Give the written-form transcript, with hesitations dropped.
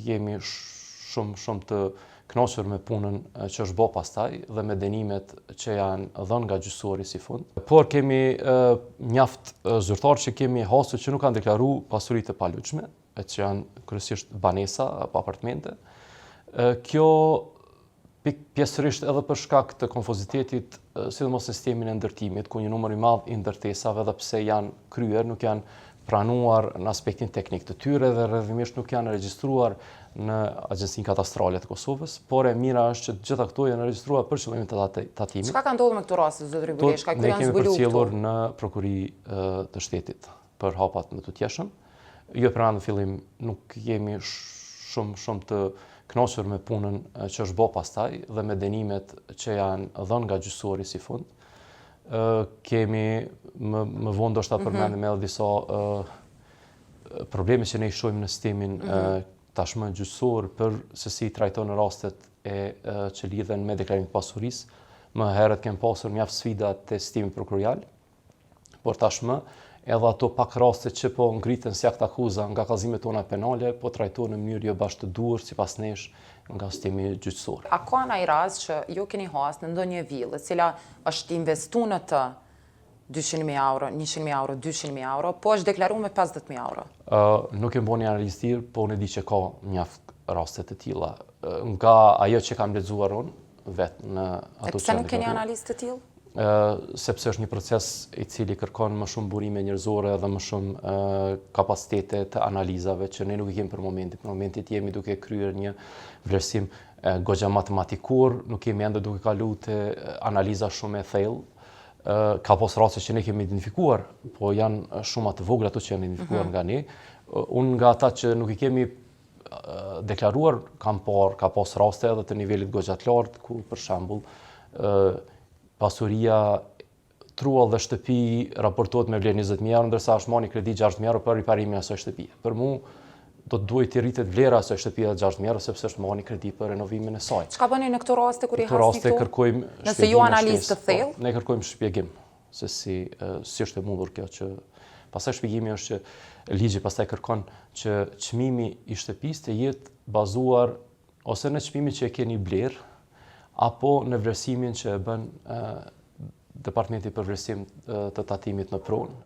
jemi shumë të kënaqur me punën që është bërë pastaj dhe me dënimet që janë dhënë nga gjyqësori si fund. Por kemi mjaft zyrtarë që kemi hasur që nuk kanë deklaruar pasuritë e palutshme, që janë kryesisht banesa apo apartamente. Kjo pjesërisht edhe për shkak të konfuzitetit, sidomos në sistemin e ndërtimit, ku një numër i madh i ndërtesave, edhe pse janë kryer, nuk janë pranuar në aspektin teknik të tyre dhe rrëdhimisht nuk janë regjistruar në Agjencinë Katastrale të Kosovës, por e mira është që gjitha këto janë regjistruar për qëllimin të tatimit. Çka ka ndodhur me këto raste, zotëri Buleshka, kur janë zbuluar? Ne kemi përcjellur në Prokuri të Shtetit për hapat më të tjeshëm. Jo pra në fillim nuk jemi shumë të kënaqur me punën që është bërë pastaj dhe me dënimet që janë dhënë nga gjyqësori si fund. Kemi më vonë ndoshta përmendim edhe disa probleme që ne i shohim në sistemin tashmë gjyqësor për se si trajton rastet që lidhen me deklarimin e pasurisë. Më herët kemi pasur mjaft sfida te sistemi prokurorial, por tashmë edhe ato pak raste që po ngriten si akt akuza nga kallëzimet tona penale, po trajtohen në mënyrë jo bashkë të duhur sipas nesh nga sistemi gjyqësor. A ka ndonjë rast që ju keni hasur në ndonjë villë e cila është investuar në të 200.000 euro, 100.000 euro, 200.000 euro, po është deklaruar me 50.000 euro? Nuk e mboni analizë tirë, po unë e di që ka mjaft raste të tilla. Nga ajo që kam lexuar unë vetë në ato që. Pse nuk keni analizë të tillë? Sepse është një proces i cili kërkon më shumë burime njerëzore dhe më shumë kapacitete të analizave që ne nuk i kemi për momentin. Për momentin jemi duke kryer një vlerësim goxha matematikur, nuk kemi ende duke kaluar te analiza shumë e thellë. Ka pas raste që ne kemi identifikuar, po janë shumë të vogla ato që janë identifikuar nga ne. Unë nga ata që nuk i kemi deklaruar, ka pas raste edhe të nivelit goxha të lartë, ku për shembull pasuria truall dhe shtëpi raportohet me vlerë 20.000 euro, ndërsa është marrë një kredi 60.000 euro për riparimin e asaj shtëpie. Për mua do të duhet të rritet vlera e asaj shtëpie 60.000 euro sepse është marrë një kredi për renovimin e saj. Çka bëni në këto raste kur i hasni këtu? Në këto raste kërkojmë shpjegim. Nëse ju analizë të thellë? Ne kërkojmë shpjegim se si është e mundur kjo që pastaj shpjegimi është që ligji pastaj kërkon që çmimi i shtëpisë të jetë bazuar ose në çmimin që e keni bler apo në vlerësimin që e bën Departamenti për Vlerësim të Tatimit në pronë.